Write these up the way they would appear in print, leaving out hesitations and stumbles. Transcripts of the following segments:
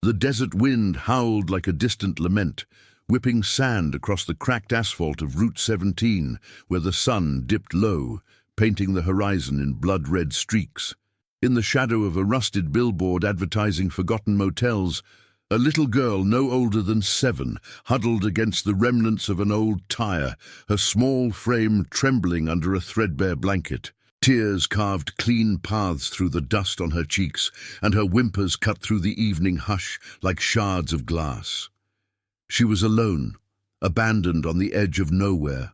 The desert wind howled like a distant lament, whipping sand across the cracked asphalt of Route 17, where the sun dipped low, painting the horizon in blood-red streaks. In the shadow of a rusted billboard advertising forgotten motels, a little girl no older than 7 huddled against the remnants of an old tire, her small frame trembling under a threadbare blanket. Tears carved clean paths through the dust on her cheeks, and her whimpers cut through the evening hush like shards of glass. She was alone, abandoned on the edge of nowhere,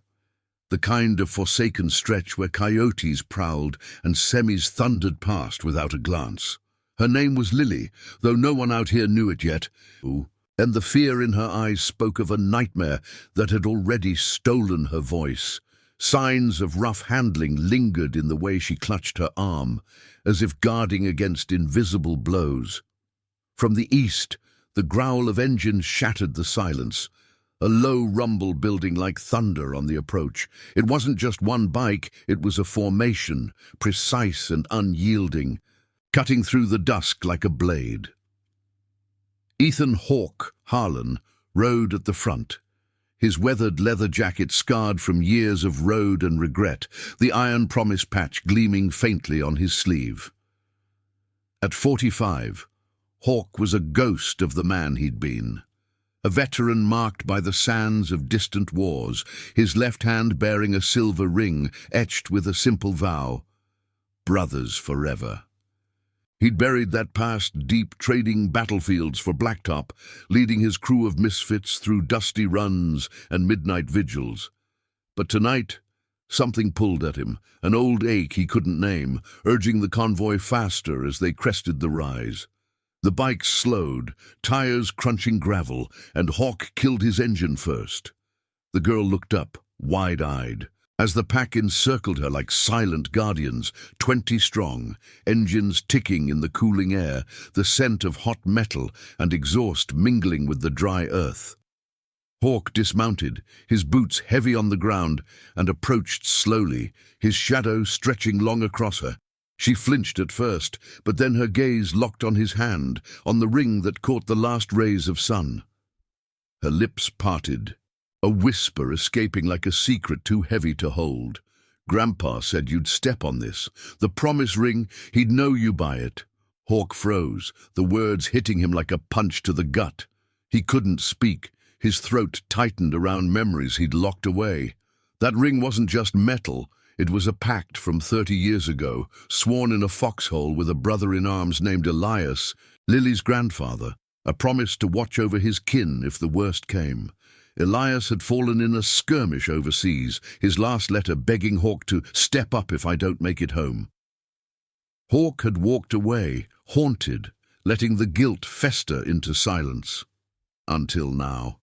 the kind of forsaken stretch where coyotes prowled and semis thundered past without a glance. Her name was Lily, though no one out here knew it yet, and the fear in her eyes spoke of a nightmare that had already stolen her voice. Signs of rough handling lingered in the way she clutched her arm, as if guarding against invisible blows. From the east, the growl of engines shattered the silence, a low rumble building like thunder on the approach. It wasn't just one bike, it was a formation, precise and unyielding, cutting through the dusk like a blade. Ethan Hawk Harlan rode at the front, his weathered leather jacket scarred from years of road and regret, the iron promise patch gleaming faintly on his sleeve. At 45, Hawk was a ghost of the man he'd been, a veteran marked by the sands of distant wars, his left hand bearing a silver ring etched with a simple vow: brothers forever. He'd buried that past deep, trading battlefields for Blacktop, leading his crew of misfits through dusty runs and midnight vigils. But tonight, something pulled at him, an old ache he couldn't name, urging the convoy faster as they crested the rise. The bike slowed, tires crunching gravel, and Hawk killed his engine first. The girl looked up, wide-eyed, as the pack encircled her like silent guardians, 20 strong, engines ticking in the cooling air, the scent of hot metal and exhaust mingling with the dry earth. Hawk dismounted, his boots heavy on the ground, and approached slowly, his shadow stretching long across her. She flinched at first, but then her gaze locked on his hand, on the ring that caught the last rays of sun. Her lips parted, a whisper escaping like a secret too heavy to hold. Grandpa said you'd step on this. The promise ring, he'd know you by it. Hawk froze, the words hitting him like a punch to the gut. He couldn't speak, his throat tightened around memories he'd locked away. That ring wasn't just metal, it was a pact from 30 years ago, sworn in a foxhole with a brother-in-arms named Elias, Lily's grandfather, a promise to watch over his kin if the worst came. Elias had fallen in a skirmish overseas, his last letter begging Hawk to step up if I don't make it home. Hawk had walked away, haunted, letting the guilt fester into silence. Until now.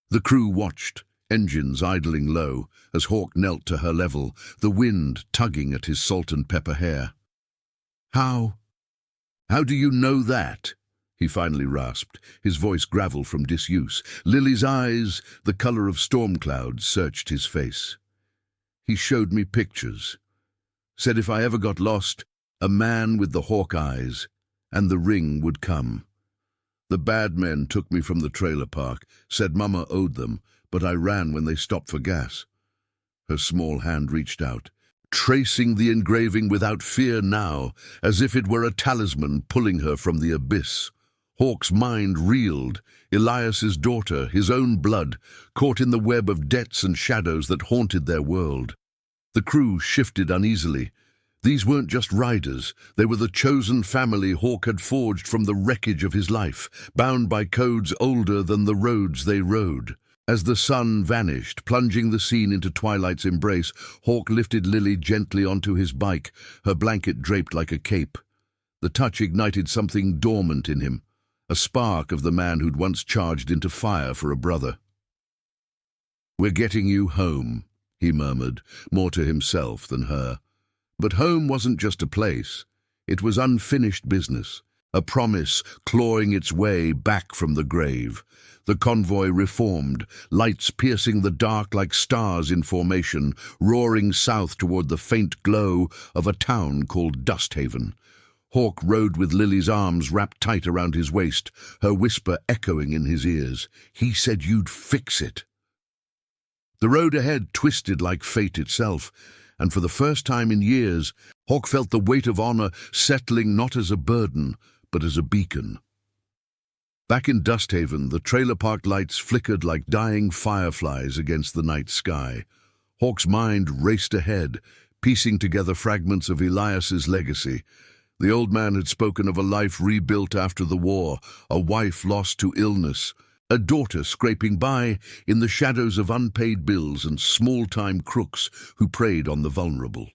The crew watched, engines idling low, as Hawk knelt to her level, the wind tugging at his salt and pepper hair. How do you know that?" he finally rasped, his voice gravel from disuse. Lily's eyes, the color of storm clouds, searched his face. "He showed me pictures. Said if I ever got lost, a man with the hawk eyes, and the ring would come. The bad men took me from the trailer park, said Mama owed them, but I ran when they stopped for gas." Her small hand reached out, tracing the engraving without fear now, as if it were a talisman pulling her from the abyss. Hawk's mind reeled, Elias's daughter, his own blood, caught in the web of debts and shadows that haunted their world. The crew shifted uneasily. These weren't just riders, they were the chosen family Hawk had forged from the wreckage of his life, bound by codes older than the roads they rode. As the sun vanished, plunging the scene into twilight's embrace, Hawk lifted Lily gently onto his bike, her blanket draped like a cape. The touch ignited something dormant in him, a spark of the man who'd once charged into fire for a brother. "We're getting you home," he murmured, more to himself than her. But home wasn't just a place. It was unfinished business, a promise clawing its way back from the grave. The convoy reformed, lights piercing the dark like stars in formation, roaring south toward the faint glow of a town called Dusthaven. Hawk rode with Lily's arms wrapped tight around his waist, her whisper echoing in his ears. "He said you'd fix it." The road ahead twisted like fate itself, and for the first time in years, Hawk felt the weight of honor settling not as a burden, but as a beacon. Back in Dusthaven, the trailer park lights flickered like dying fireflies against the night sky. Hawk's mind raced ahead, piecing together fragments of Elias's legacy. The old man had spoken of a life rebuilt after the war, a wife lost to illness, a daughter scraping by in the shadows of unpaid bills and small-time crooks who preyed on the vulnerable.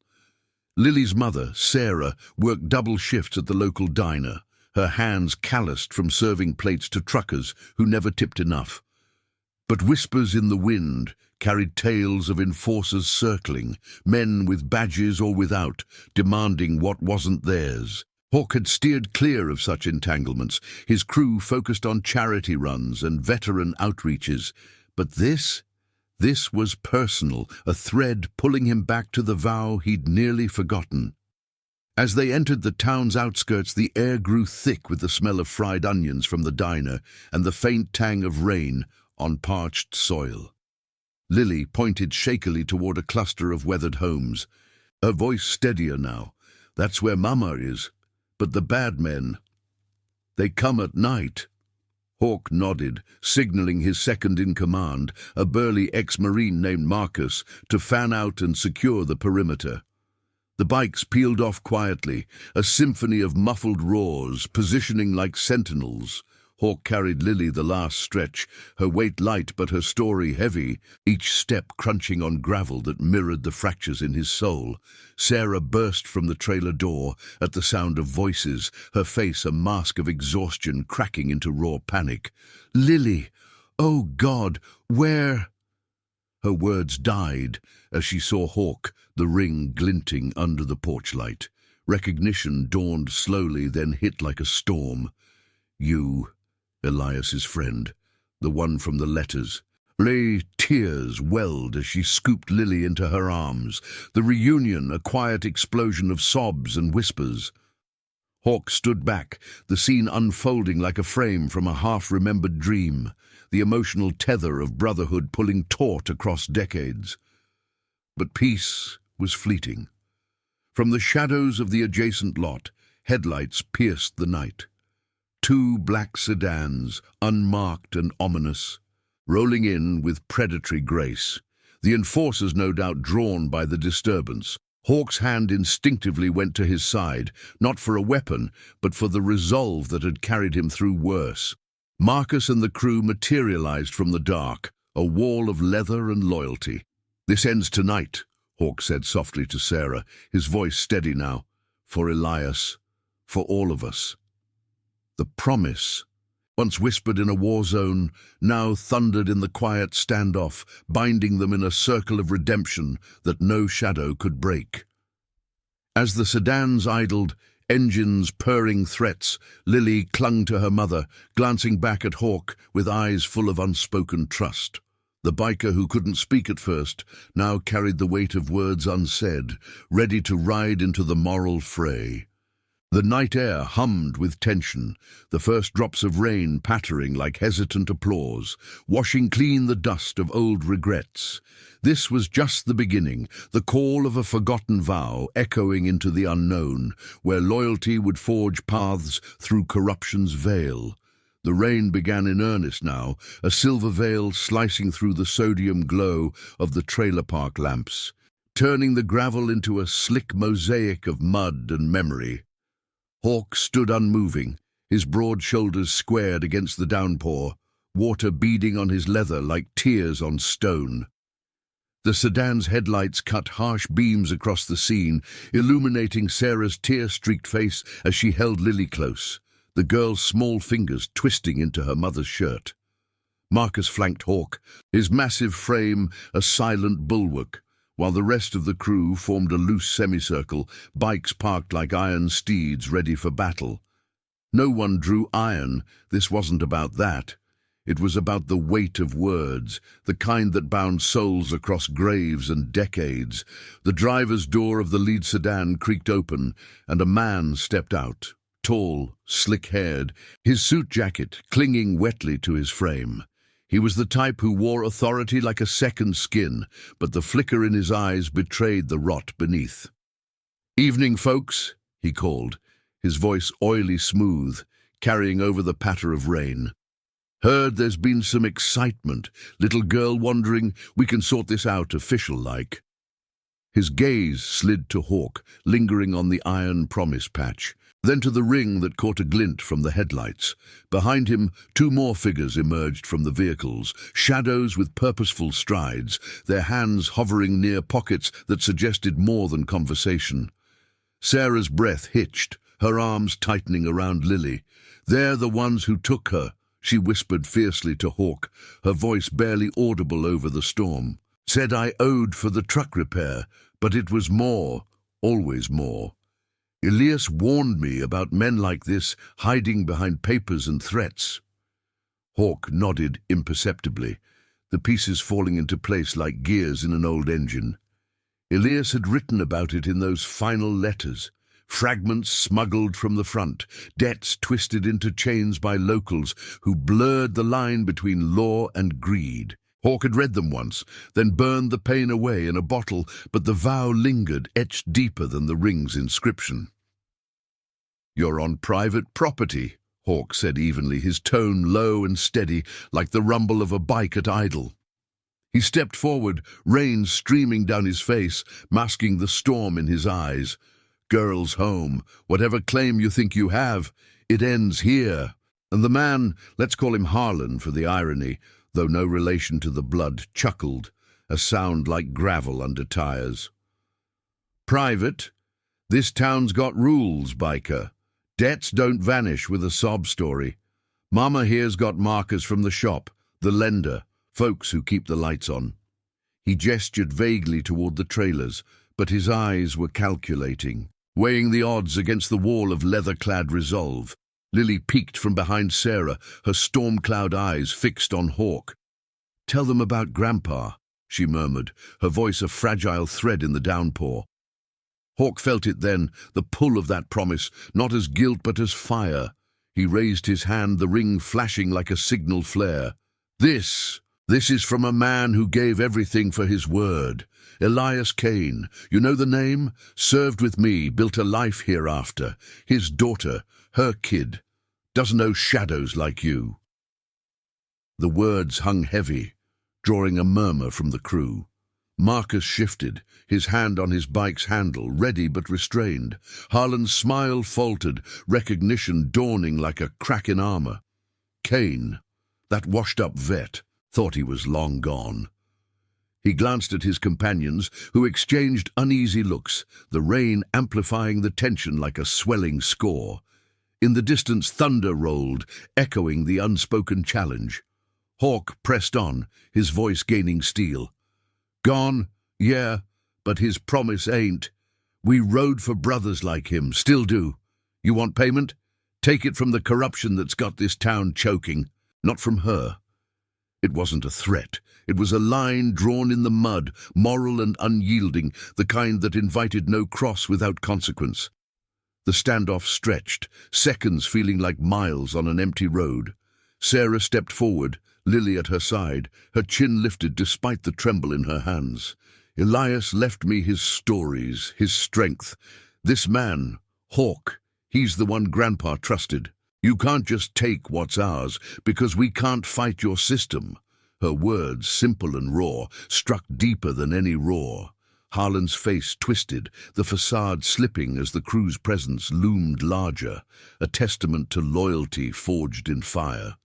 Lily's mother, Sarah, worked double shifts at the local diner, her hands calloused from serving plates to truckers who never tipped enough. But whispers in the wind carried tales of enforcers circling, men with badges or without, demanding what wasn't theirs. Hawk had steered clear of such entanglements, his crew focused on charity runs and veteran outreaches. But this was personal, a thread pulling him back to the vow he'd nearly forgotten. As they entered the town's outskirts, the air grew thick with the smell of fried onions from the diner and the faint tang of rain on parched soil. Lily pointed shakily toward a cluster of weathered homes, her voice steadier now. "That's where Mama is. But the bad men, they come at night." Hawk nodded, signaling his second-in-command, a burly ex-marine named Marcus, to fan out and secure the perimeter. The bikes peeled off quietly, a symphony of muffled roars, positioning like sentinels. Hawk carried Lily the last stretch, her weight light but her story heavy, each step crunching on gravel that mirrored the fractures in his soul. Sarah burst from the trailer door at the sound of voices, her face a mask of exhaustion cracking into raw panic. "Lily! Oh God, where—" Her words died as she saw Hawk, the ring glinting under the porch light. Recognition dawned slowly, then hit like a storm. "You, Elias's friend, the one from the letters." Tears welled as she scooped Lily into her arms. The reunion, a quiet explosion of sobs and whispers. Hawk stood back, the scene unfolding like a frame from a half-remembered dream, the emotional tether of brotherhood pulling taut across decades. But peace was fleeting. From the shadows of the adjacent lot, headlights pierced the night. Two black sedans, unmarked and ominous, rolling in with predatory grace. The enforcers no doubt drawn by the disturbance. Hawk's hand instinctively went to his side, not for a weapon, but for the resolve that had carried him through worse. Marcus and the crew materialized from the dark, a wall of leather and loyalty. "This ends tonight," Hawk said softly to Sarah, his voice steady now. "For Elias, for all of us." The promise, once whispered in a war zone, now thundered in the quiet standoff, binding them in a circle of redemption that no shadow could break. As the sedans idled, engines purring threats, Lily clung to her mother, glancing back at Hawk with eyes full of unspoken trust. The biker who couldn't speak at first now carried the weight of words unsaid, ready to ride into the moral fray. The night air hummed with tension, the first drops of rain pattering like hesitant applause, washing clean the dust of old regrets. This was just the beginning, the call of a forgotten vow echoing into the unknown, where loyalty would forge paths through corruption's veil. The rain began in earnest now, a silver veil slicing through the sodium glow of the trailer park lamps, turning the gravel into a slick mosaic of mud and memory. Hawk stood unmoving, his broad shoulders squared against the downpour, water beading on his leather like tears on stone. The sedan's headlights cut harsh beams across the scene, illuminating Sarah's tear-streaked face as she held Lily close, the girl's small fingers twisting into her mother's shirt. Marcus flanked Hawk, his massive frame a silent bulwark, while the rest of the crew formed a loose semicircle, bikes parked like iron steeds ready for battle. No one drew iron, this wasn't about that. It was about the weight of words, the kind that bound souls across graves and decades. The driver's door of the lead sedan creaked open, and a man stepped out, tall, slick-haired, his suit jacket clinging wetly to his frame. He was the type who wore authority like a second skin, but the flicker in his eyes betrayed the rot beneath. "Evening, folks," he called, his voice oily smooth, carrying over the patter of rain. "Heard there's been some excitement. Little girl wondering. We can sort this out official-like." His gaze slid to Hawk, lingering on the iron promise patch, then to the ring that caught a glint from the headlights. Behind him, two more figures emerged from the vehicles, shadows with purposeful strides, their hands hovering near pockets that suggested more than conversation. Sarah's breath hitched, her arms tightening around Lily. "They're the ones who took her," she whispered fiercely to Hawk, her voice barely audible over the storm. "Said I owed for the truck repair, but it was more, always more. Elias warned me about men like this hiding behind papers and threats." Hawk nodded imperceptibly, the pieces falling into place like gears in an old engine. Elias had written about it in those final letters. Fragments smuggled from the front, debts twisted into chains by locals who blurred the line between law and greed. Hawk had read them once, then burned the pain away in a bottle, but the vow lingered, etched deeper than the ring's inscription. "You're on private property," Hawk said evenly, his tone low and steady, like the rumble of a bike at idle. He stepped forward, rain streaming down his face, masking the storm in his eyes. "Girl's home. Whatever claim you think you have, it ends here." And the man, let's call him Harlan for the irony, though no relation to the blood, chuckled, a sound like gravel under tires. "Private? This town's got rules, Biker. Debts don't vanish with a sob story. Mama here's got markers from the shop, the lender, folks who keep the lights on." He gestured vaguely toward the trailers, but his eyes were calculating, weighing the odds against the wall of leather-clad resolve. Lily peeked from behind Sarah, her storm-cloud eyes fixed on Hawk. "Tell them about Grandpa," she murmured, her voice a fragile thread in the downpour. Hawk felt it then, the pull of that promise, not as guilt but as fire. He raised his hand, the ring flashing like a signal flare. This is from a man who gave everything for his word. Elias Kane, you know the name? Served with me, built a life hereafter. His daughter, her kid, doesn't know shadows like you." The words hung heavy, drawing a murmur from the crew. Marcus shifted, his hand on his bike's handle, ready but restrained. Harlan's smile faltered, recognition dawning like a crack in armor. Kane, that washed-up vet, thought he was long gone. He glanced at his companions, who exchanged uneasy looks, the rain amplifying the tension like a swelling score. In the distance, thunder rolled, echoing the unspoken challenge. Hawk pressed on, his voice gaining steel. "Gone? Yeah, but his promise ain't. We rode for brothers like him, still do. You want payment? Take it from the corruption that's got this town choking, not from her." It wasn't a threat. It was a line drawn in the mud, moral and unyielding, the kind that invited no cross without consequence. The standoff stretched, seconds feeling like miles on an empty road. Sarah stepped forward, Lily at her side, her chin lifted despite the tremble in her hands. "Elias left me his stories, his strength. This man, Hawk, he's the one Grandpa trusted. You can't just take what's ours, because we can't fight your system." Her words, simple and raw, struck deeper than any roar. Harlan's face twisted, the facade slipping as the crew's presence loomed larger, a testament to loyalty forged in fire.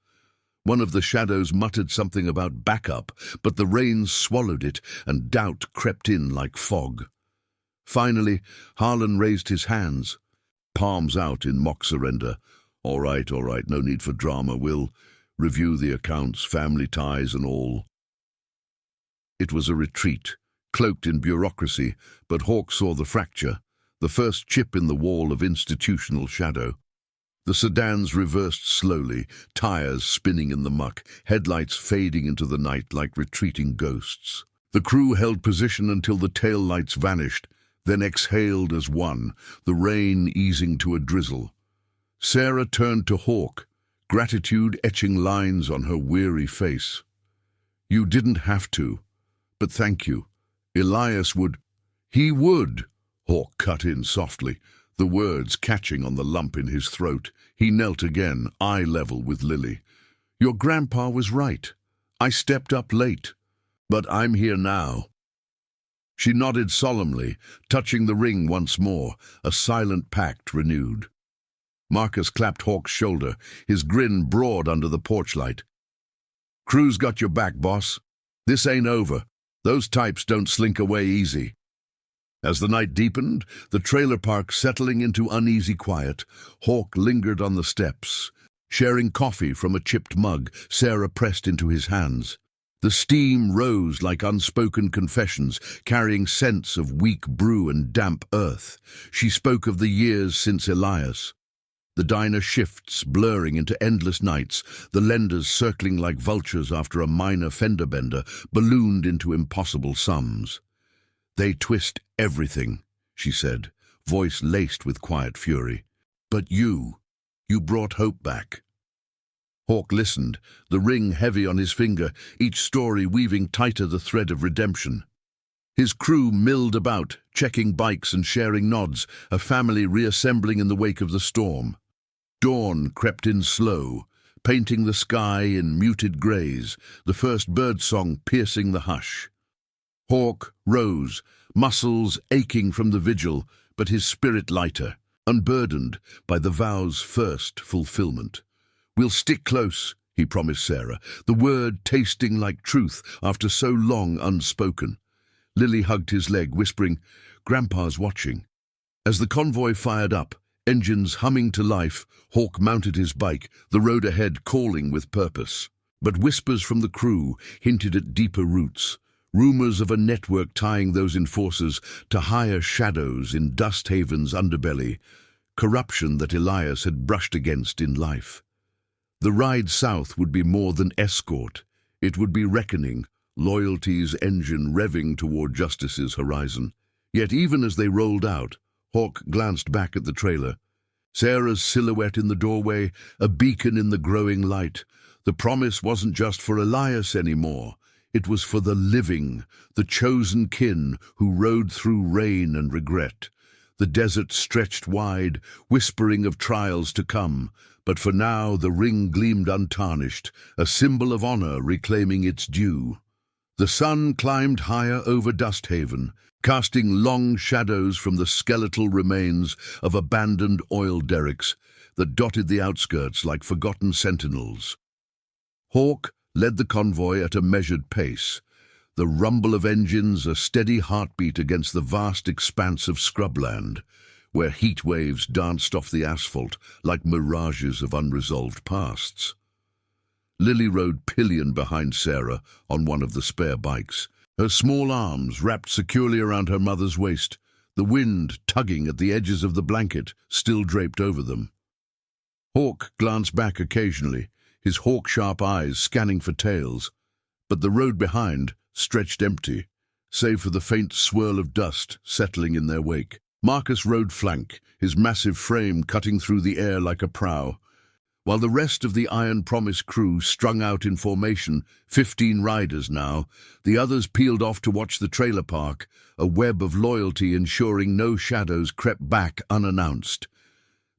One of the shadows muttered something about backup, but the rain swallowed it, and doubt crept in like fog. Finally, Harlan raised his hands, palms out in mock surrender. All right, no need for drama. We'll review the accounts, family ties and all." It was a retreat, cloaked in bureaucracy, but Hawk saw the fracture, the first chip in the wall of institutional shadow. The sedans reversed slowly, tires spinning in the muck, headlights fading into the night like retreating ghosts. The crew held position until the tail lights vanished, then exhaled as one, the rain easing to a drizzle. Sarah turned to Hawk, gratitude etching lines on her weary face. "You didn't have to, but thank you. Elias would—" "He would," Hawk cut in softly, the words catching on the lump in his throat. He knelt again, eye level with Lily. "Your grandpa was right. I stepped up late, but I'm here now." She nodded solemnly, touching the ring once more, a silent pact renewed. Marcus clapped Hawk's shoulder, his grin broad under the porch light. "Crew's got your back, boss. This ain't over. Those types don't slink away easy." As the night deepened, the trailer park settling into uneasy quiet, Hawk lingered on the steps. Sharing coffee from a chipped mug, Sarah pressed into his hands. The steam rose like unspoken confessions, carrying scents of weak brew and damp earth. She spoke of the years since Elias. The diner shifts blurring into endless nights, the lenders circling like vultures after a minor fender bender, ballooned into impossible sums. "They twist everything," she said, voice laced with quiet fury. "But you brought hope back." Hawk listened, the ring heavy on his finger, each story weaving tighter the thread of redemption. His crew milled about, checking bikes and sharing nods, a family reassembling in the wake of the storm. Dawn crept in slow, painting the sky in muted greys, the first birdsong piercing the hush. Hawk rose, muscles aching from the vigil, but his spirit lighter, unburdened by the vow's first fulfillment. "We'll stick close," he promised Sarah, the word tasting like truth after so long unspoken. Lily hugged his leg, whispering, "Grandpa's watching." As the convoy fired up, engines humming to life, Hawk mounted his bike, the road ahead calling with purpose. But whispers from the crew hinted at deeper roots, rumors of a network tying those enforcers to higher shadows in Dust Haven's underbelly, corruption that Elias had brushed against in life. The ride south would be more than escort. It would be reckoning, loyalty's engine revving toward justice's horizon. Yet even as they rolled out, Hawk glanced back at the trailer. Sarah's silhouette in the doorway, a beacon in the growing light. The promise wasn't just for Elias anymore. It was for the living, the chosen kin who rode through rain and regret. The desert stretched wide, whispering of trials to come, but for now the ring gleamed untarnished, a symbol of honor reclaiming its due. The sun climbed higher over Dust Haven, casting long shadows from the skeletal remains of abandoned oil derricks that dotted the outskirts like forgotten sentinels. Hawk led the convoy at a measured pace, the rumble of engines a steady heartbeat against the vast expanse of scrubland, where heat waves danced off the asphalt like mirages of unresolved pasts. Lily rode pillion behind Sarah on one of the spare bikes, her small arms wrapped securely around her mother's waist, the wind tugging at the edges of the blanket still draped over them. Hawk glanced back occasionally, his hawk-sharp eyes scanning for tails, but the road behind stretched empty, save for the faint swirl of dust settling in their wake. Marcus rode flank, his massive frame cutting through the air like a prow, while the rest of the Iron Promise crew strung out in formation, 15 riders now. The others peeled off to watch the trailer park, a web of loyalty ensuring no shadows crept back unannounced.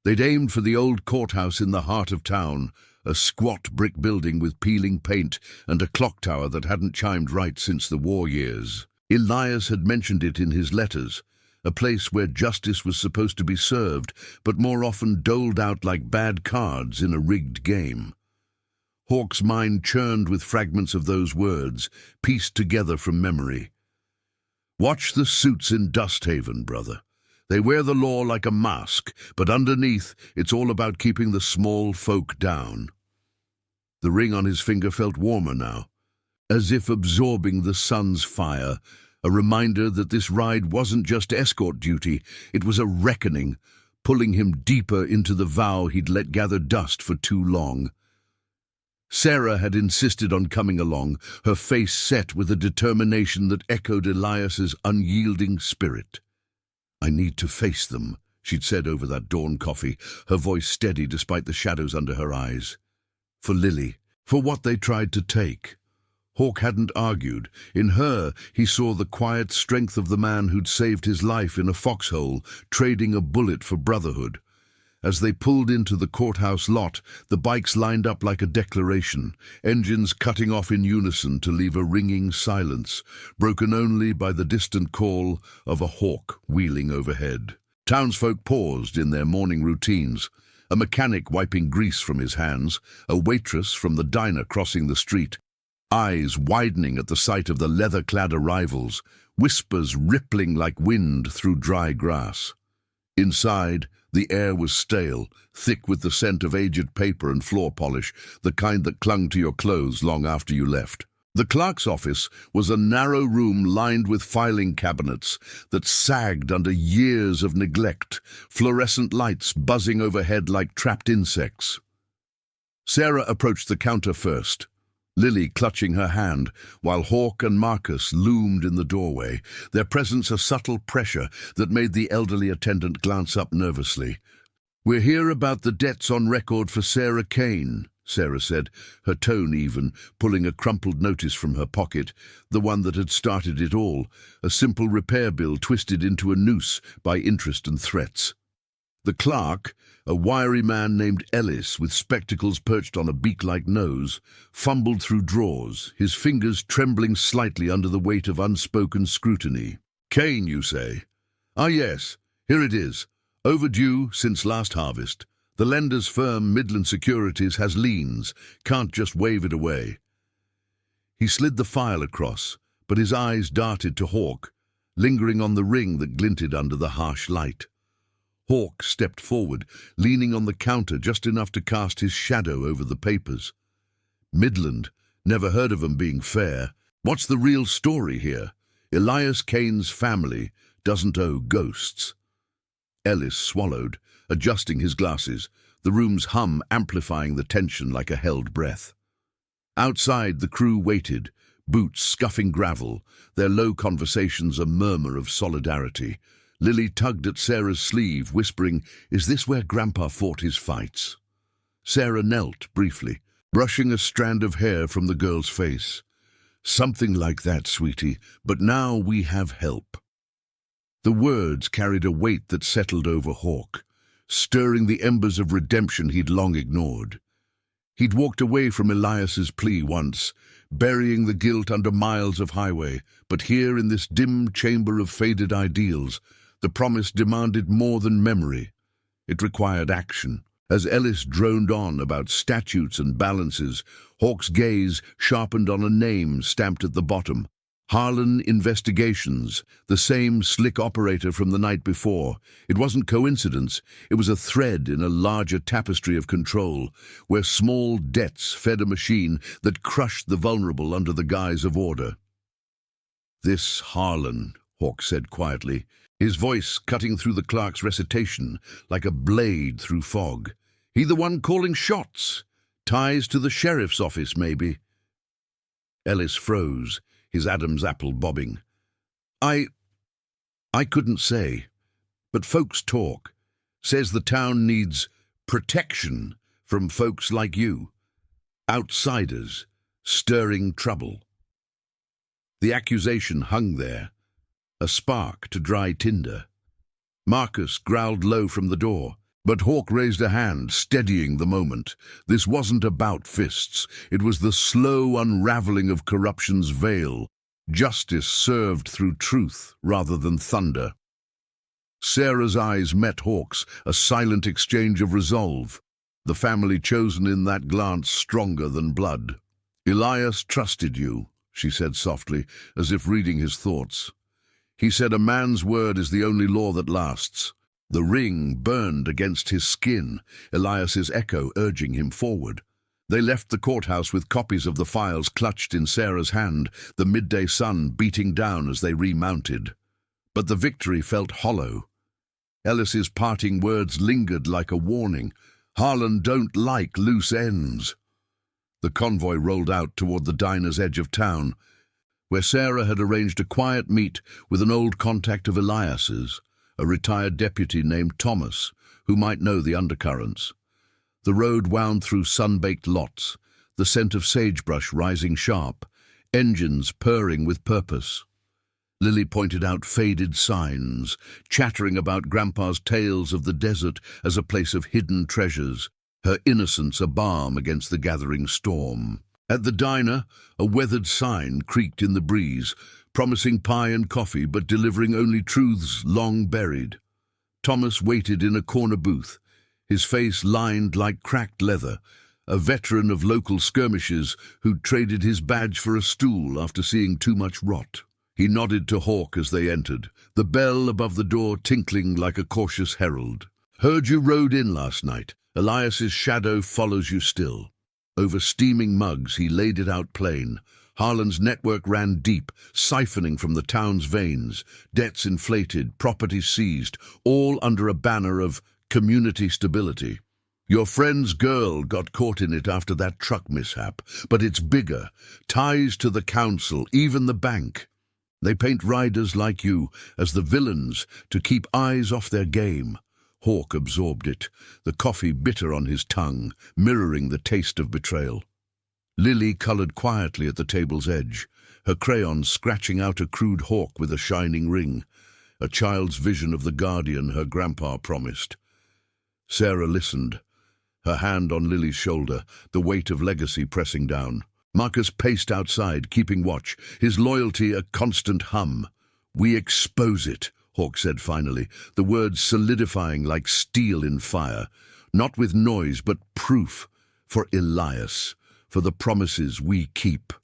They'd aimed for the old courthouse in the heart of town, a squat brick building with peeling paint and a clock tower that hadn't chimed right since the war years. Elias had mentioned it in his letters, a place where justice was supposed to be served, but more often doled out like bad cards in a rigged game. Hawk's mind churned with fragments of those words, pieced together from memory. "Watch the suits in Dust Haven, brother. They wear the law like a mask, but underneath it's all about keeping the small folk down." The ring on his finger felt warmer now, as if absorbing the sun's fire, a reminder that this ride wasn't just escort duty, it was a reckoning, pulling him deeper into the vow he'd let gather dust for too long. Sarah had insisted on coming along, her face set with a determination that echoed Elias's unyielding spirit. "I need to face them," she'd said over that dawn coffee, her voice steady despite the shadows under her eyes. For Lily, for what they tried to take. Hawk hadn't argued. In her, he saw the quiet strength of the man who'd saved his life in a foxhole, trading a bullet for brotherhood. As they pulled into the courthouse lot, the bikes lined up like a declaration, engines cutting off in unison to leave a ringing silence, broken only by the distant call of a hawk wheeling overhead. Townsfolk paused in their morning routines, a mechanic wiping grease from his hands, a waitress from the diner crossing the street, eyes widening at the sight of the leather-clad arrivals, whispers rippling like wind through dry grass. Inside, the air was stale, thick with the scent of aged paper and floor polish, the kind that clung to your clothes long after you left. The clerk's office was a narrow room lined with filing cabinets that sagged under years of neglect, fluorescent lights buzzing overhead like trapped insects. Sarah approached the counter first, Lily clutching her hand, while Hawk and Marcus loomed in the doorway, their presence a subtle pressure that made the elderly attendant glance up nervously. "We're here about the debts on record for Sarah Kane," Sarah said, her tone even, pulling a crumpled notice from her pocket, the one that had started it all, a simple repair bill twisted into a noose by interest and threats. The clerk, a wiry man named Ellis with spectacles perched on a beak-like nose, fumbled through drawers, his fingers trembling slightly under the weight of unspoken scrutiny. "Kane, you say? Ah, yes, here it is. Overdue since last harvest. The lender's firm, Midland Securities, has liens, can't just wave it away." He slid the file across, but his eyes darted to Hawk, lingering on the ring that glinted under the harsh light. Hawk stepped forward, leaning on the counter just enough to cast his shadow over the papers. "Midland, never heard of 'em being fair. What's the real story here? Elias Kane's family doesn't owe ghosts." Ellis swallowed, adjusting his glasses, the room's hum amplifying the tension like a held breath. Outside, the crew waited, boots scuffing gravel, their low conversations a murmur of solidarity. Lily tugged at Sarah's sleeve, whispering, "Is this where Grandpa fought his fights?" Sarah knelt briefly, brushing a strand of hair from the girl's face. "Something like that, sweetie, but now we have help." The words carried a weight that settled over Hawk, stirring the embers of redemption he'd long ignored. He'd walked away from Elias's plea once, burying the guilt under miles of highway, but here in this dim chamber of faded ideals, the promise demanded more than memory. It required action. As Ellis droned on about statutes and balances, Hawk's gaze sharpened on a name stamped at the bottom. Harlan Investigations, the same slick operator from the night before. It wasn't coincidence, it was a thread in a larger tapestry of control, where small debts fed a machine that crushed the vulnerable under the guise of order. "This Harlan," Hawk said quietly, his voice cutting through the clerk's recitation like a blade through fog. "He the one calling shots? Ties to the sheriff's office, maybe?" Ellis froze, his Adam's apple bobbing. I couldn't say, but folks talk. Says the town needs protection from folks like you. Outsiders, stirring trouble." The accusation hung there, a spark to dry tinder. Marcus growled low from the door, but Hawk raised a hand, steadying the moment. This wasn't about fists. It was the slow unraveling of corruption's veil, justice served through truth rather than thunder. Sarah's eyes met Hawk's, a silent exchange of resolve, the family chosen in that glance stronger than blood. "Elias trusted you," she said softly, as if reading his thoughts. "He said a man's word is the only law that lasts." The ring burned against his skin, Elias's echo urging him forward. They left the courthouse with copies of the files clutched in Sarah's hand, the midday sun beating down as they remounted. But the victory felt hollow. Ellis's parting words lingered like a warning. Harlan don't like loose ends. The convoy rolled out toward the diner's edge of town, where Sarah had arranged a quiet meet with an old contact of Elias's, a retired deputy named Thomas, who might know the undercurrents. The road wound through sun-baked lots, the scent of sagebrush rising sharp, engines purring with purpose. Lily pointed out faded signs, chattering about Grandpa's tales of the desert as a place of hidden treasures, her innocence a balm against the gathering storm. At the diner, a weathered sign creaked in the breeze, promising pie and coffee but delivering only truths long buried. Thomas waited in a corner booth, his face lined like cracked leather, a veteran of local skirmishes who'd traded his badge for a stool after seeing too much rot. He nodded to Hawk as they entered, the bell above the door tinkling like a cautious herald. "Heard you rode in last night. Elias's shadow follows you still." Over steaming mugs he laid it out plain. Harlan's network ran deep, siphoning from the town's veins, debts inflated, property seized, all under a banner of community stability. "Your friend's girl got caught in it after that truck mishap, but it's bigger. Ties to the council, even the bank. They paint riders like you as the villains to keep eyes off their game." Hawk absorbed it, the coffee bitter on his tongue, mirroring the taste of betrayal. Lily colored quietly at the table's edge, her crayon scratching out a crude hawk with a shining ring, a child's vision of the guardian her grandpa promised. Sarah listened, her hand on Lily's shoulder, the weight of legacy pressing down. Marcus paced outside, keeping watch, his loyalty a constant hum. "We expose it," Hawk said finally, the words solidifying like steel in fire. "Not with noise, but proof. For Elias. For the promises we keep."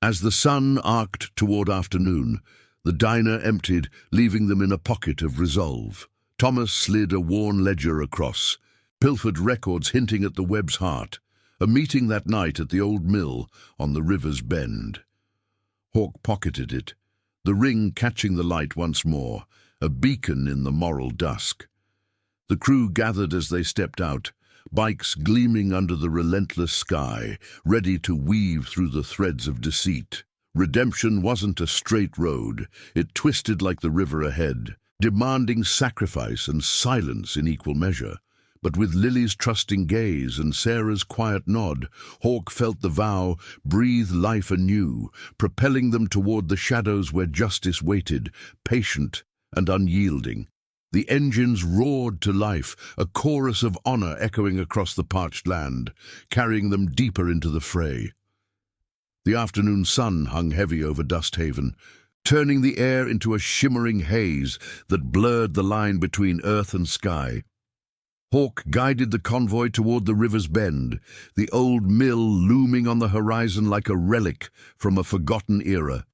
As the sun arced toward afternoon, the diner emptied, leaving them in a pocket of resolve. Thomas slid a worn ledger across, pilfered records hinting at the web's heart, a meeting that night at the old mill on the river's bend. Hawk pocketed it, the ring catching the light once more, a beacon in the moral dusk. The crew gathered as they stepped out, bikes gleaming under the relentless sky, ready to weave through the threads of deceit. Redemption wasn't a straight road, it twisted like the river ahead, demanding sacrifice and silence in equal measure. But with Lily's trusting gaze and Sarah's quiet nod, Hawk felt the vow breathe life anew, propelling them toward the shadows where justice waited, patient and unyielding. The engines roared to life, a chorus of honor echoing across the parched land, carrying them deeper into the fray. The afternoon sun hung heavy over Dusthaven, turning the air into a shimmering haze that blurred the line between earth and sky. Hawk guided the convoy toward the river's bend, the old mill looming on the horizon like a relic from a forgotten era,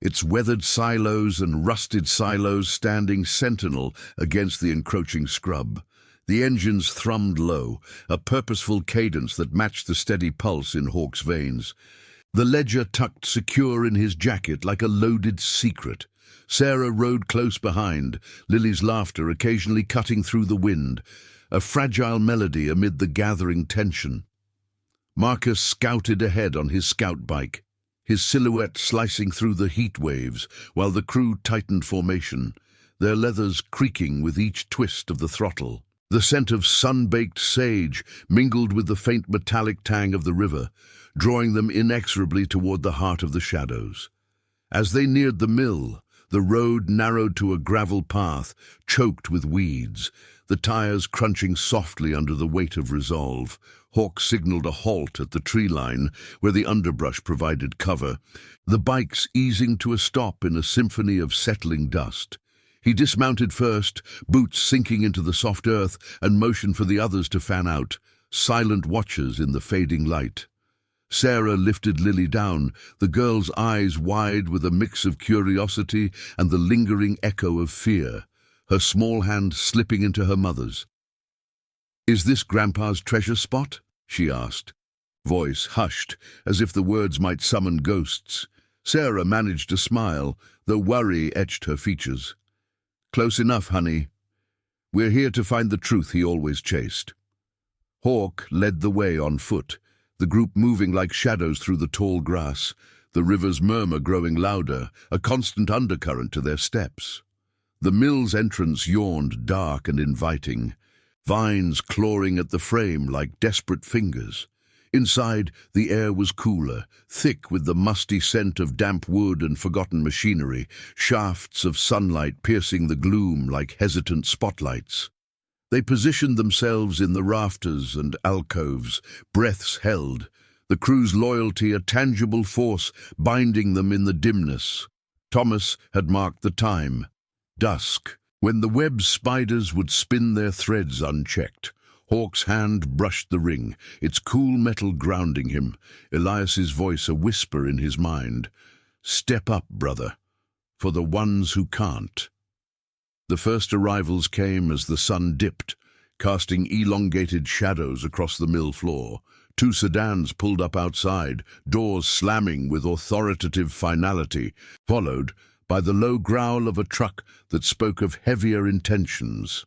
its weathered silos and rusted silos standing sentinel against the encroaching scrub. The engines thrummed low, a purposeful cadence that matched the steady pulse in Hawk's veins. The ledger tucked secure in his jacket like a loaded secret. Sarah rode close behind, Lily's laughter occasionally cutting through the wind, a fragile melody amid the gathering tension. Marcus scouted ahead on his scout bike, his silhouette slicing through the heat waves, while the crew tightened formation, their leathers creaking with each twist of the throttle. The scent of sun-baked sage mingled with the faint metallic tang of the river, drawing them inexorably toward the heart of the shadows. As they neared the mill, the road narrowed to a gravel path, choked with weeds, the tires crunching softly under the weight of resolve. Hawk signaled a halt at the tree line, where the underbrush provided cover, the bikes easing to a stop in a symphony of settling dust. He dismounted first, boots sinking into the soft earth, and motioned for the others to fan out, silent watchers in the fading light. Sarah lifted Lily down, the girl's eyes wide with a mix of curiosity and the lingering echo of fear, her small hand slipping into her mother's. "Is this Grandpa's treasure spot?" she asked, voice hushed, as if the words might summon ghosts. Sarah managed to smile, though worry etched her features. Close enough, honey. We're here to find the truth he always chased. Hawk led the way on foot, the group moving like shadows through the tall grass, the river's murmur growing louder, a constant undercurrent to their steps. The mill's entrance yawned dark and inviting, vines clawing at the frame like desperate fingers. Inside, the air was cooler, thick with the musty scent of damp wood and forgotten machinery, shafts of sunlight piercing the gloom like hesitant spotlights. They positioned themselves in the rafters and alcoves, breaths held, the crew's loyalty a tangible force binding them in the dimness. Thomas had marked the time, dusk, when the web's spiders would spin their threads unchecked. Hawk's hand brushed the ring, its cool metal grounding him, Elias's voice a whisper in his mind. Step up, brother, for the ones who can't. The first arrivals came as the sun dipped, casting elongated shadows across the mill floor. 2 sedans pulled up outside, doors slamming with authoritative finality, followed by the low growl of a truck that spoke of heavier intentions.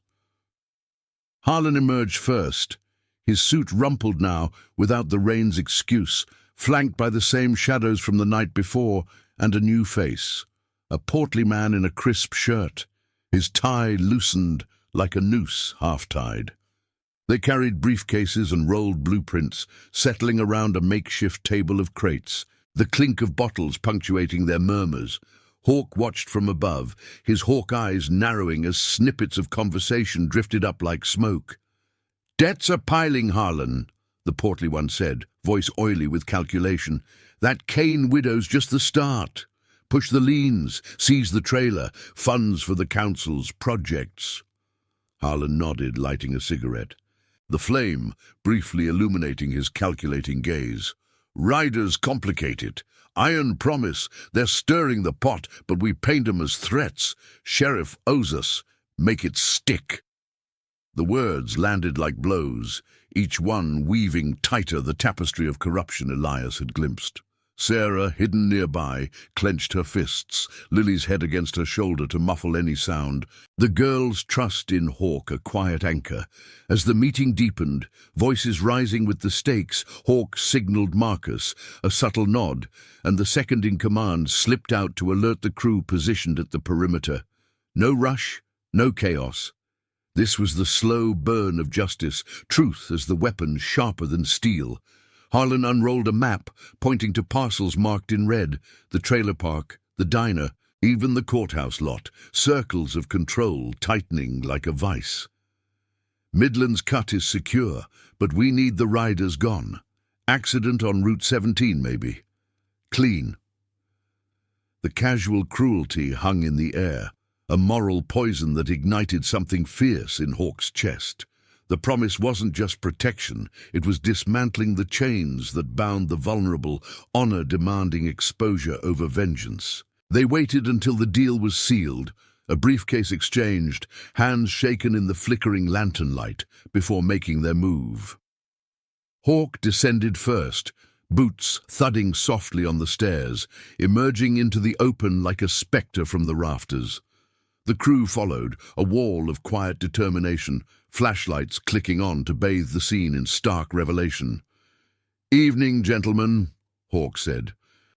Harlan emerged first, his suit rumpled now without the rain's excuse, flanked by the same shadows from the night before and a new face, a portly man in a crisp shirt, his tie loosened like a noose half-tied. They carried briefcases and rolled blueprints, settling around a makeshift table of crates, the clink of bottles punctuating their murmurs. Hawk watched from above, his hawk eyes narrowing as snippets of conversation drifted up like smoke. "Debts are piling, Harlan," the portly one said, voice oily with calculation. "That Kane widow's just the start. Push the liens, seize the trailer, funds for the council's projects." Harlan nodded, lighting a cigarette, the flame briefly illuminating his calculating gaze. "Riders complicate it. Iron promise, they're stirring the pot, but we paint 'em as threats. Sheriff owes us. Make it stick." The words landed like blows, each one weaving tighter the tapestry of corruption Elias had glimpsed. Sarah, hidden nearby, clenched her fists, Lily's head against her shoulder to muffle any sound. The girls' trust in Hawk a quiet anchor. As the meeting deepened, voices rising with the stakes, Hawk signaled Marcus, a subtle nod, and the second-in-command slipped out to alert the crew positioned at the perimeter. No rush, no chaos. This was the slow burn of justice, truth as the weapon sharper than steel. Harlan unrolled a map, pointing to parcels marked in red, the trailer park, the diner, even the courthouse lot, circles of control tightening like a vice. "Midland's cut is secure, but we need the riders gone. Accident on Route 17, maybe. Clean." The casual cruelty hung in the air, a moral poison that ignited something fierce in Hawk's chest. The promise wasn't just protection, it was dismantling the chains that bound the vulnerable, honor-demanding exposure over vengeance. They waited until the deal was sealed, a briefcase exchanged, hands shaken in the flickering lantern light, before making their move. Hawk descended first, boots thudding softly on the stairs, emerging into the open like a spectre from the rafters. The crew followed, a wall of quiet determination, flashlights clicking on to bathe the scene in stark revelation. "Evening, gentlemen," Hawk said,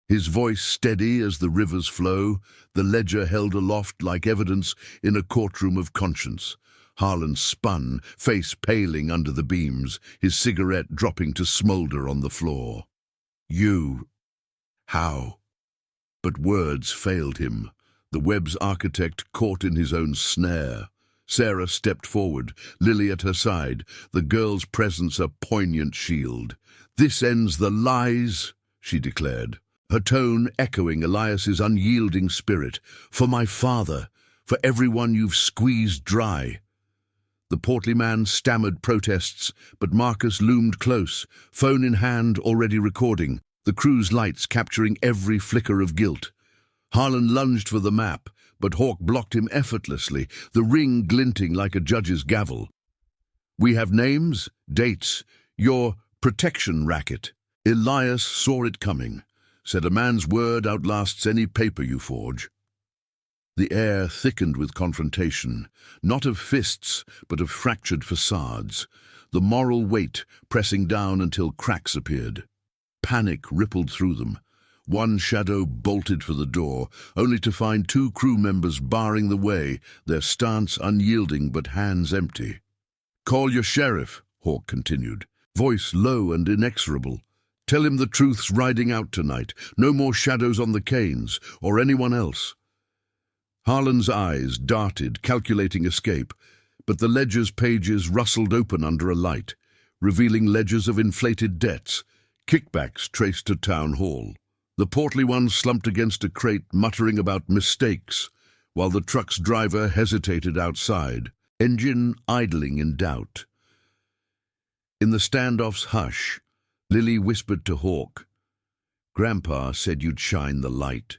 his voice steady as the river's flow, the ledger held aloft like evidence in a courtroom of conscience. Harlan spun, face paling under the beams, his cigarette dropping to smolder on the floor. "You... how?" But words failed him. The web's architect caught in his own snare. Sarah stepped forward, Lily at her side, the girl's presence a poignant shield. "This ends the lies," she declared, her tone echoing Elias's unyielding spirit. "For my father, for everyone you've squeezed dry." The portly man stammered protests, but Marcus loomed close, phone in hand already recording, the crew's lights capturing every flicker of guilt. Harlan lunged for the map, but Hawk blocked him effortlessly, the ring glinting like a judge's gavel. "We have names, dates, your protection racket." Elias saw it coming, said a man's word outlasts any paper you forge. The air thickened with confrontation, not of fists, but of fractured facades, the moral weight pressing down until cracks appeared. Panic rippled through them. One shadow bolted for the door, only to find two crew members barring the way, their stance unyielding but hands empty. "Call your sheriff," Hawk continued, voice low and inexorable. "Tell him the truth's riding out tonight. No more shadows on the canes, or anyone else." Harlan's eyes darted, calculating escape, but the ledger's pages rustled open under a light, revealing ledgers of inflated debts, kickbacks traced to town hall. The portly one slumped against a crate, muttering about mistakes, while the truck's driver hesitated outside, engine idling in doubt. In the standoff's hush, Lily whispered to Hawk, "Grandpa said you'd shine the light."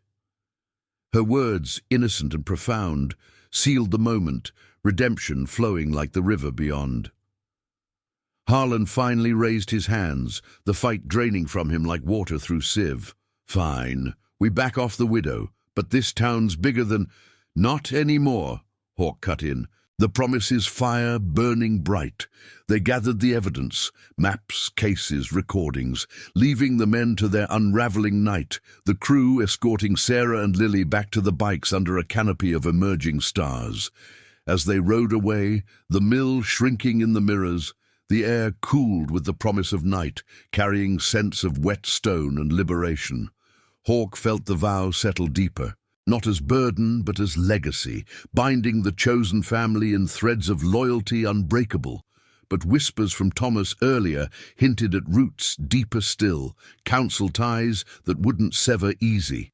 Her words, innocent and profound, sealed the moment, redemption flowing like the river beyond. Harlan finally raised his hands, the fight draining from him like water through sieve. "Fine, we back off the widow, but this town's bigger than—" "Not anymore," Hawk cut in. "The promise is fire burning bright." They gathered the evidence, maps, cases, recordings, leaving the men to their unraveling night, the crew escorting Sarah and Lily back to the bikes under a canopy of emerging stars. As they rode away, the mill shrinking in the mirrors, the air cooled with the promise of night, carrying scents of wet stone and liberation. Hawk felt the vow settle deeper, not as burden but as legacy, binding the chosen family in threads of loyalty unbreakable. But whispers from Thomas earlier hinted at roots deeper still, council ties that wouldn't sever easy.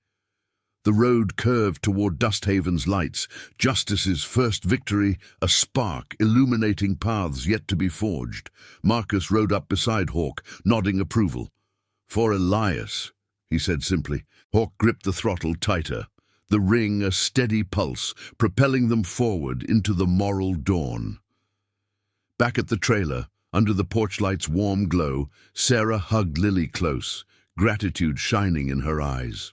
The road curved toward Dusthaven's lights, Justice's first victory, a spark illuminating paths yet to be forged. Marcus rode up beside Hawk, nodding approval. "For Elias," he said simply. Hawk gripped the throttle tighter, the ring a steady pulse, propelling them forward into the moral dawn. Back at the trailer, under the porch light's warm glow, Sarah hugged Lily close, gratitude shining in her eyes.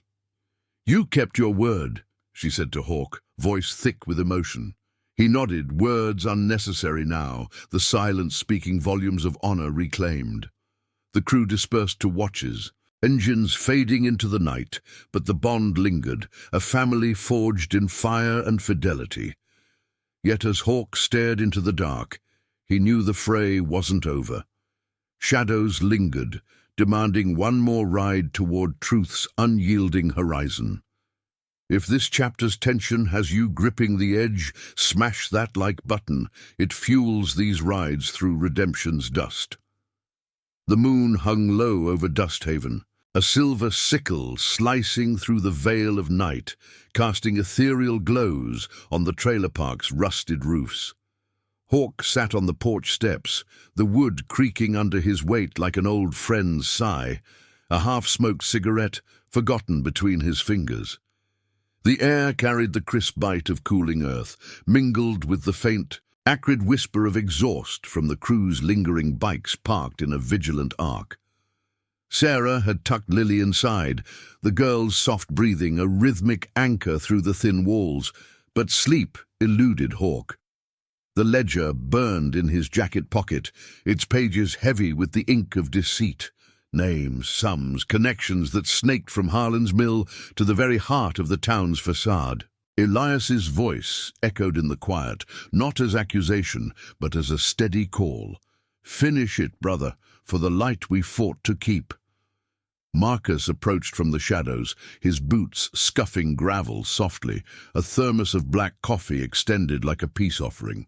"You kept your word," she said to Hawk, voice thick with emotion. He nodded, words unnecessary now, the silence speaking volumes of honor reclaimed. The crew dispersed to watches, engines fading into the night, but the bond lingered, a family forged in fire and fidelity. Yet as Hawk stared into the dark, he knew the fray wasn't over. Shadows lingered, demanding one more ride toward truth's unyielding horizon. If this chapter's tension has you gripping the edge, smash that like button. It fuels these rides through redemption's dust. The moon hung low over Dusthaven, a silver sickle slicing through the veil of night, casting ethereal glows on the trailer park's rusted roofs. Hawk sat on the porch steps, the wood creaking under his weight like an old friend's sigh, a half-smoked cigarette forgotten between his fingers. The air carried the crisp bite of cooling earth, mingled with the faint, acrid whisper of exhaust from the crew's lingering bikes parked in a vigilant arc. Sarah had tucked Lily inside, the girl's soft breathing a rhythmic anchor through the thin walls, but sleep eluded Hawk. The ledger burned in his jacket pocket, its pages heavy with the ink of deceit. Names, sums, connections that snaked from Harlan's mill to the very heart of the town's facade. Elias's voice echoed in the quiet, not as accusation, but as a steady call. "Finish it, brother, for the light we fought to keep." Marcus approached from the shadows, his boots scuffing gravel softly, a thermos of black coffee extended like a peace offering.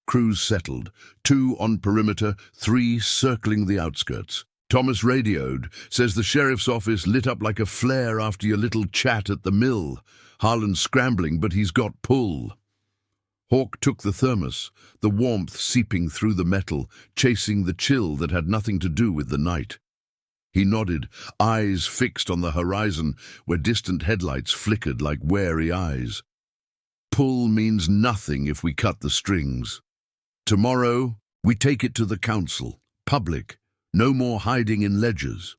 Crews settled, 2 on perimeter, 3 circling the outskirts. Thomas radioed, says the sheriff's office lit up like a flare after your little chat at the mill. Harlan's scrambling, but he's got pull. Hawk took the thermos, the warmth seeping through the metal, chasing the chill that had nothing to do with the night. He nodded, eyes fixed on the horizon where distant headlights flickered like wary eyes. Pull means nothing if we cut the strings. Tomorrow, we take it to the council, public, no more hiding in ledgers.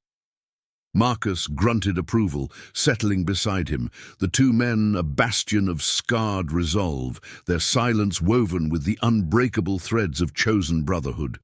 Marcus grunted approval, settling beside him, the two men a bastion of scarred resolve, their silence woven with the unbreakable threads of chosen brotherhood.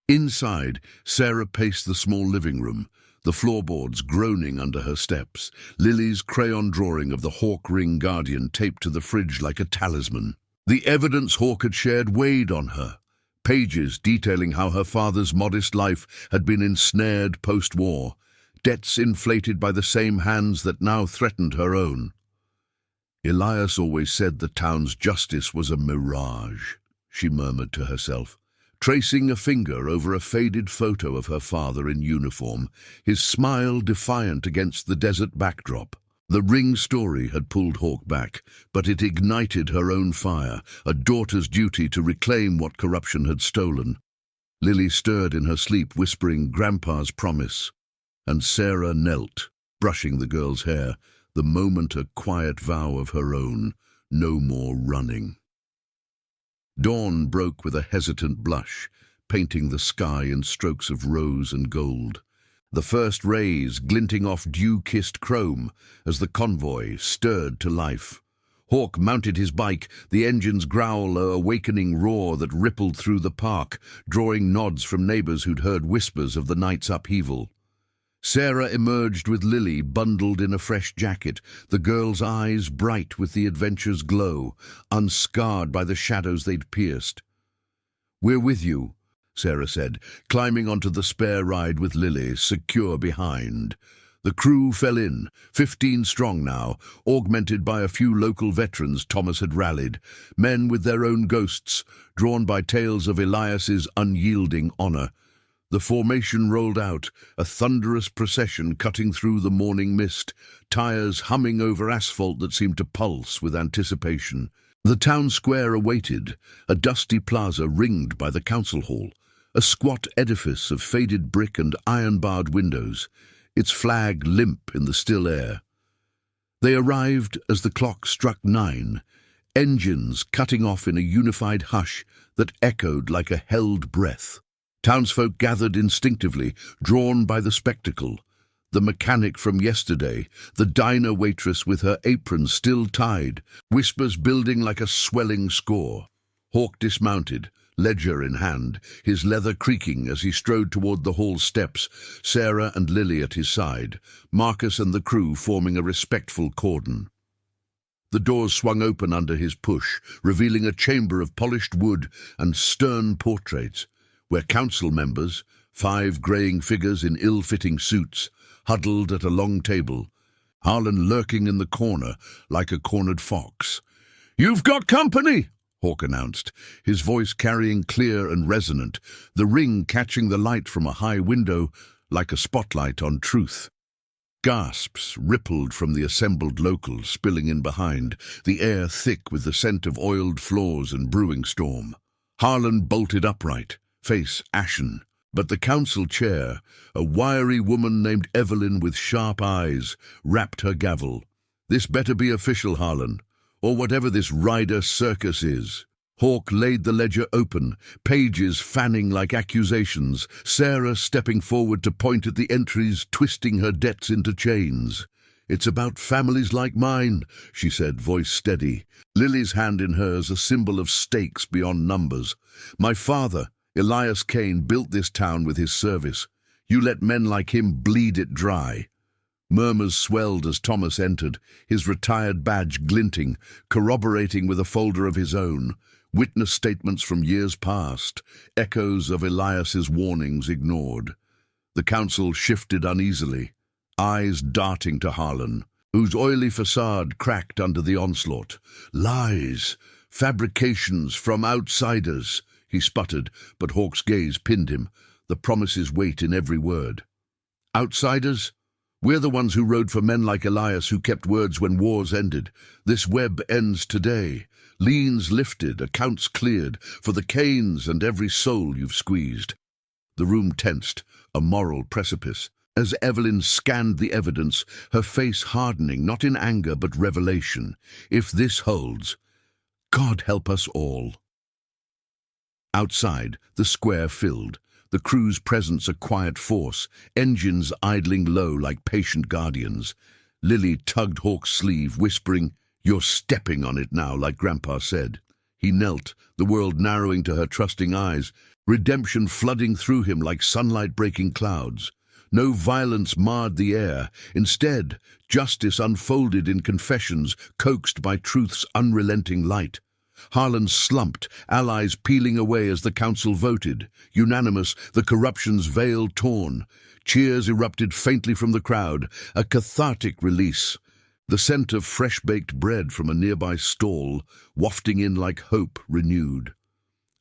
Inside, Sarah paced the small living room, the floorboards groaning under her steps, Lily's crayon drawing of the Hawk Ring Guardian taped to the fridge like a talisman. The evidence Hawk had shared weighed on her, pages detailing how her father's modest life had been ensnared post-war, debts inflated by the same hands that now threatened her own. Elias always said the town's justice was a mirage, she murmured to herself, tracing a finger over a faded photo of her father in uniform, his smile defiant against the desert backdrop. The Ring story had pulled Hawk back, but it ignited her own fire, a daughter's duty to reclaim what corruption had stolen. Lily stirred in her sleep, whispering Grandpa's promise, and Sarah knelt, brushing the girl's hair, the moment a quiet vow of her own, no more running. Dawn broke with a hesitant blush, painting the sky in strokes of rose and gold, the first rays glinting off dew-kissed chrome as the convoy stirred to life. Hawk mounted his bike, the engine's growl a awakening roar that rippled through the park, drawing nods from neighbors who'd heard whispers of the night's upheaval. Sarah emerged with Lily bundled in a fresh jacket, the girl's eyes bright with the adventure's glow, unscarred by the shadows they'd pierced. "We're with you," Sarah said, climbing onto the spare ride with Lily, secure behind. The crew fell in, 15 strong now, augmented by a few local veterans Thomas had rallied, men with their own ghosts, drawn by tales of Elias's unyielding honor. The formation rolled out, a thunderous procession cutting through the morning mist, tires humming over asphalt that seemed to pulse with anticipation. The town square awaited, a dusty plaza ringed by the council hall, a squat edifice of faded brick and iron-barred windows, its flag limp in the still air. They arrived as the clock struck 9, engines cutting off in a unified hush that echoed like a held breath. Townsfolk gathered instinctively, drawn by the spectacle. The mechanic from yesterday, the diner waitress with her apron still tied, whispers building like a swelling score. Hawk dismounted, ledger in hand, his leather creaking as he strode toward the hall steps, Sarah and Lily at his side, Marcus and the crew forming a respectful cordon. The doors swung open under his push, revealing a chamber of polished wood and stern portraits, where council members, 5 greying figures in ill-fitting suits, huddled at a long table, Harlan lurking in the corner like a cornered fox. "You've got company!" Hawk announced, his voice carrying clear and resonant, the ring catching the light from a high window like a spotlight on truth. Gasps rippled from the assembled locals spilling in behind, the air thick with the scent of oiled floors and brewing storm. Harlan bolted upright, face ashen, but the council chair, a wiry woman named Evelyn with sharp eyes, rapped her gavel. "This better be official, Harlan, or whatever this rider circus is." Hawk laid the ledger open, pages fanning like accusations, Sarah stepping forward to point at the entries, twisting her debts into chains. "It's about families like mine," she said, voice steady, Lily's hand in hers a symbol of stakes beyond numbers. "My father, Elias Kane, built this town with his service. You let men like him bleed it dry." Murmurs swelled as Thomas entered, his retired badge glinting, corroborating with a folder of his own, witness statements from years past, echoes of Elias's warnings ignored. The council shifted uneasily, eyes darting to Harlan, whose oily facade cracked under the onslaught. "Lies, fabrications from outsiders," he sputtered, but Hawk's gaze pinned him, the promise's weight in every word. "Outsiders? We're the ones who rode for men like Elias, who kept words when wars ended. This web ends today. Liens lifted, accounts cleared, for the Kanes and every soul you've squeezed." The room tensed, a moral precipice. As Evelyn scanned the evidence, her face hardening, not in anger but revelation. If this holds, God help us all. Outside, the square filled, the crew's presence a quiet force, engines idling low like patient guardians. Lily tugged Hawk's sleeve, whispering, "You're stepping on it now," like Grandpa said. He knelt, the world narrowing to her trusting eyes, redemption flooding through him like sunlight breaking clouds. No violence marred the air. Instead, justice unfolded in confessions, coaxed by truth's unrelenting light. Harlan slumped, allies peeling away as the council voted. Unanimous, the corruption's veil torn. Cheers erupted faintly from the crowd, a cathartic release. The scent of fresh-baked bread from a nearby stall, wafting in like hope renewed.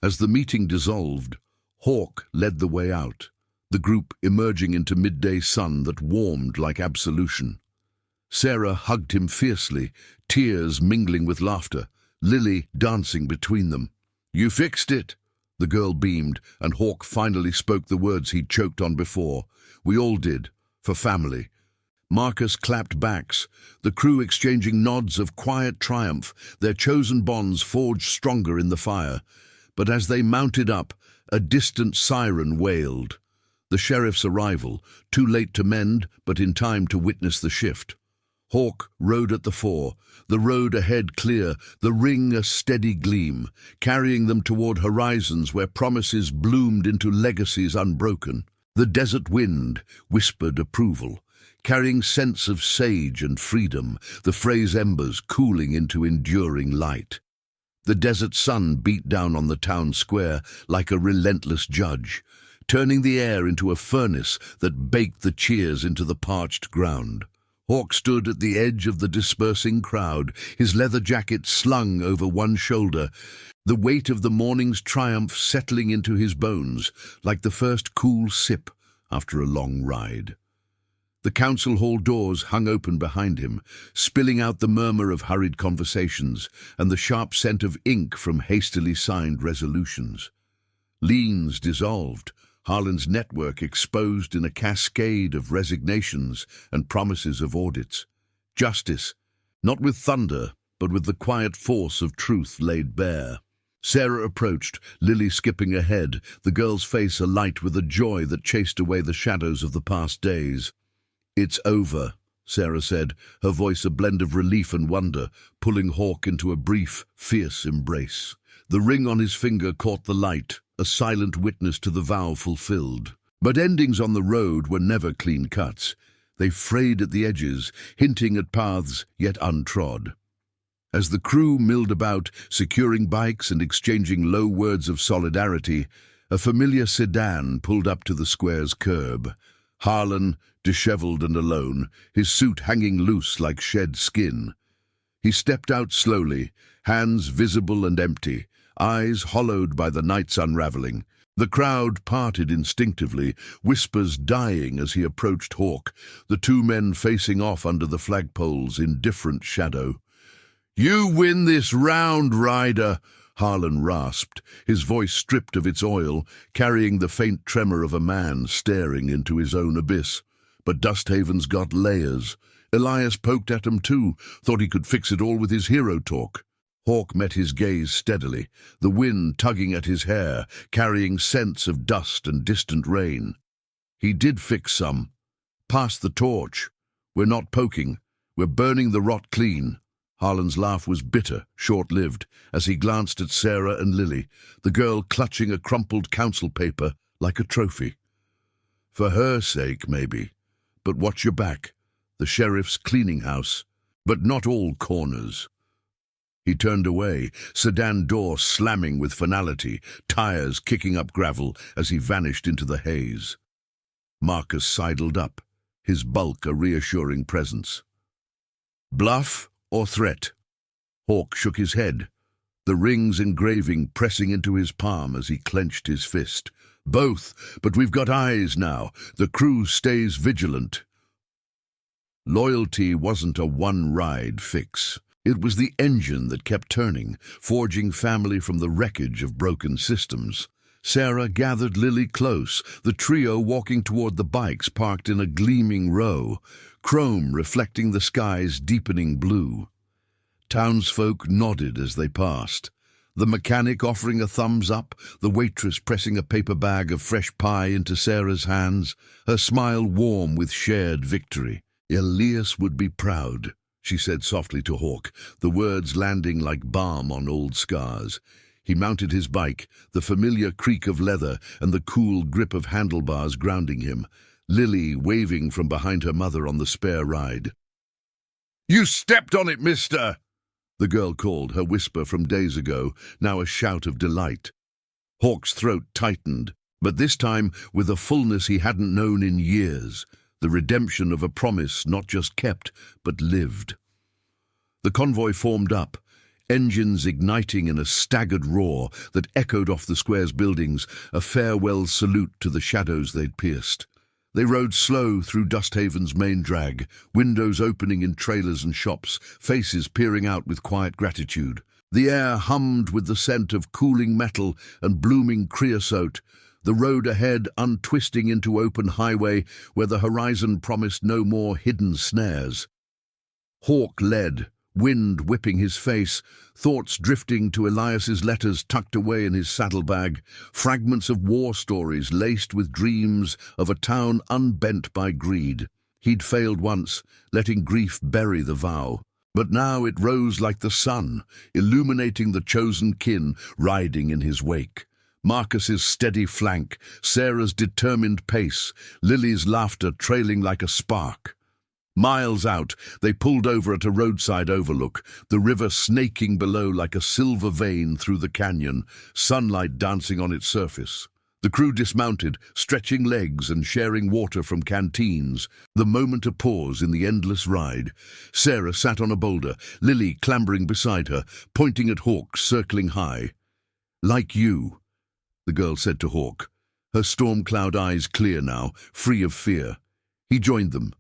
As the meeting dissolved, Hawk led the way out, the group emerging into midday sun that warmed like absolution. Sarah hugged him fiercely, tears mingling with laughter, Lily dancing between them. "You fixed it," the girl beamed, and Hawk finally spoke the words he'd choked on before. "We all did, for family." Marcus clapped backs, the crew exchanging nods of quiet triumph, their chosen bonds forged stronger in the fire. But as they mounted up, a distant siren wailed. The sheriff's arrival, too late to mend, but in time to witness the shift. Hawk rode at the fore, the road ahead clear, the ring a steady gleam, carrying them toward horizons where promises bloomed into legacies unbroken. The desert wind whispered approval, carrying scents of sage and freedom, the phrase embers cooling into enduring light. The desert sun beat down on the town square like a relentless judge, turning the air into a furnace that baked the cheers into the parched ground. Hawk stood at the edge of the dispersing crowd, his leather jacket slung over one shoulder, the weight of the morning's triumph settling into his bones like the first cool sip after a long ride. The council hall doors hung open behind him, spilling out the murmur of hurried conversations and the sharp scent of ink from hastily signed resolutions. Liens dissolved, Harlan's network exposed in a cascade of resignations and promises of audits. Justice, not with thunder, but with the quiet force of truth laid bare. Sarah approached, Lily skipping ahead, the girl's face alight with a joy that chased away the shadows of the past days. "It's over," Sarah said, her voice a blend of relief and wonder, pulling Hawk into a brief, fierce embrace. The ring on his finger caught the light, a silent witness to the vow fulfilled. But endings on the road were never clean cuts. They frayed at the edges, hinting at paths yet untrod. As the crew milled about, securing bikes and exchanging low words of solidarity, a familiar sedan pulled up to the square's curb. Harlan, disheveled and alone, his suit hanging loose like shed skin. He stepped out slowly, hands visible and empty, eyes hollowed by the night's unraveling. The crowd parted instinctively, whispers dying as he approached Hawk, the two men facing off under the flagpoles in different shadow. "You win this round, Ryder," Harlan rasped, his voice stripped of its oil, carrying the faint tremor of a man staring into his own abyss. But Dusthaven's got layers. Elias poked at him too, thought he could fix it all with his hero talk. Hawk met his gaze steadily, the wind tugging at his hair, carrying scents of dust and distant rain. "He did fix some. Pass the torch. We're not poking. We're burning the rot clean." Harlan's laugh was bitter, short-lived, as he glanced at Sarah and Lily, the girl clutching a crumpled council paper like a trophy. "For her sake, maybe. But watch your back. The sheriff's cleaning house. But not all corners." He turned away, sedan door slamming with finality, tires kicking up gravel as he vanished into the haze. Marcus sidled up, his bulk a reassuring presence. "Bluff or threat?" Hawk shook his head, the ring's engraving pressing into his palm as he clenched his fist. "Both, but we've got eyes now. The crew stays vigilant." Loyalty wasn't a one-ride fix. It was the engine that kept turning, forging family from the wreckage of broken systems. Sarah gathered Lily close, the trio walking toward the bikes parked in a gleaming row, chrome reflecting the sky's deepening blue. Townsfolk nodded as they passed. The mechanic offering a thumbs up, the waitress pressing a paper bag of fresh pie into Sarah's hands, her smile warm with shared victory. "Elias would be proud," she said softly to Hawk, the words landing like balm on old scars. He mounted his bike, the familiar creak of leather and the cool grip of handlebars grounding him, Lily waving from behind her mother on the spare ride. "You stepped on it, mister!" the girl called, her whisper from days ago, now a shout of delight. Hawk's throat tightened, but this time with a fullness he hadn't known in years, the redemption of a promise not just kept, but lived. The convoy formed up, engines igniting in a staggered roar that echoed off the square's buildings, a farewell salute to the shadows they'd pierced. They rode slow through Dusthaven's main drag, windows opening in trailers and shops, faces peering out with quiet gratitude. The air hummed with the scent of cooling metal and blooming creosote, the road ahead untwisting into open highway where the horizon promised no more hidden snares. Hawk led, wind whipping his face, thoughts drifting to Elias's letters tucked away in his saddlebag, fragments of war stories laced with dreams of a town unbent by greed. He'd failed once, letting grief bury the vow. But now it rose like the sun, illuminating the chosen kin riding in his wake. Marcus's steady flank, Sarah's determined pace, Lily's laughter trailing like a spark. Miles out, they pulled over at a roadside overlook, the river snaking below like a silver vein through the canyon, sunlight dancing on its surface. The crew dismounted, stretching legs and sharing water from canteens, the moment of pause in the endless ride. Sarah sat on a boulder, Lily clambering beside her, pointing at Hawk circling high. "Like you," the girl said to Hawk, her storm cloud eyes clear now, free of fear. He joined them,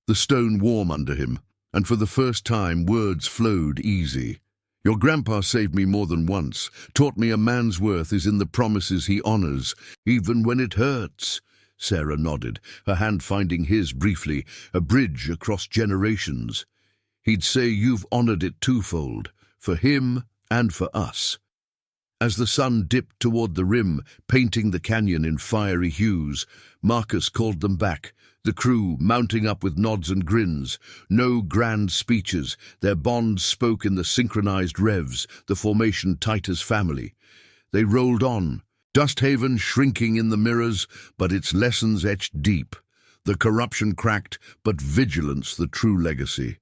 the stone warm under him, and for the first time words flowed easy. "Your grandpa saved me more than once, taught me a man's worth is in the promises he honors, even when it hurts." Sarah nodded, her hand finding his briefly, a bridge across generations. "He'd say you've honored it twofold, for him and for us." As the sun dipped toward the rim, painting the canyon in fiery hues, Marcus called them back, the crew mounting up with nods and grins. No grand speeches, their bond spoke in the synchronized revs, the formation tight as family. They rolled on, Dusthaven shrinking in the mirrors, but its lessons etched deep. The corruption cracked, but vigilance the true legacy.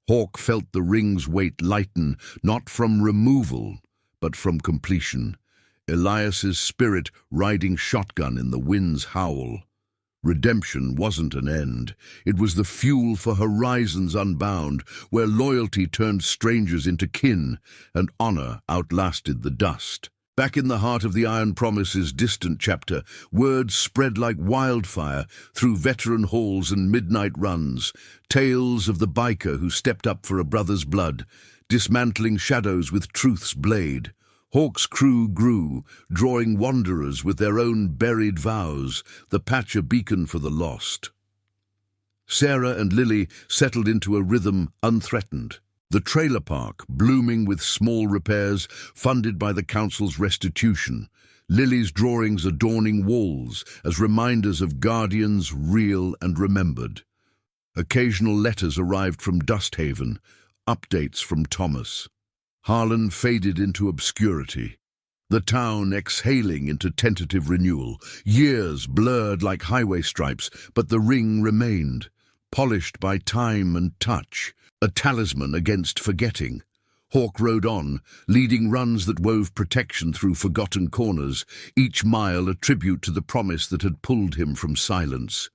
Hawk felt the ring's weight lighten, not from removal, but from completion. Elias's spirit riding shotgun in the wind's howl. Redemption wasn't an end. It was the fuel for horizons unbound, where loyalty turned strangers into kin, and honor outlasted the dust. Back in the heart of the Iron Promise's distant chapter, words spread like wildfire through veteran halls and midnight runs, tales of the biker who stepped up for a brother's blood, dismantling shadows with truth's blade. Hawk's crew grew, drawing wanderers with their own buried vows, the patch a beacon for the lost. Sarah and Lily settled into a rhythm unthreatened. The trailer park, blooming with small repairs funded by the council's restitution, Lily's drawings adorning walls as reminders of guardians real and remembered. Occasional letters arrived from Dusthaven, updates from Thomas. Harlan faded into obscurity, the town exhaling into tentative renewal. Years blurred like highway stripes, but the ring remained, polished by time and touch, a talisman against forgetting. Hawk rode on, leading runs that wove protection through forgotten corners, each mile a tribute to the promise that had pulled him from silence.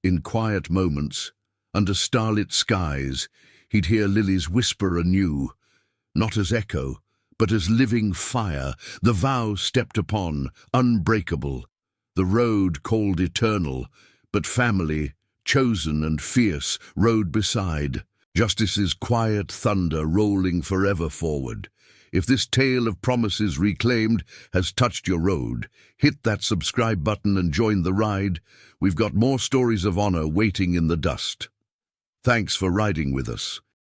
In quiet moments, under starlit skies, he'd hear Lily's whisper anew, not as echo, but as living fire, the vow stepped upon, unbreakable, the road called eternal, but family, chosen and fierce, rode beside, justice's quiet thunder rolling forever forward. If this tale of promises reclaimed has touched your road, hit that subscribe button and join the ride. We've got more stories of honor waiting in the dust. Thanks for riding with us.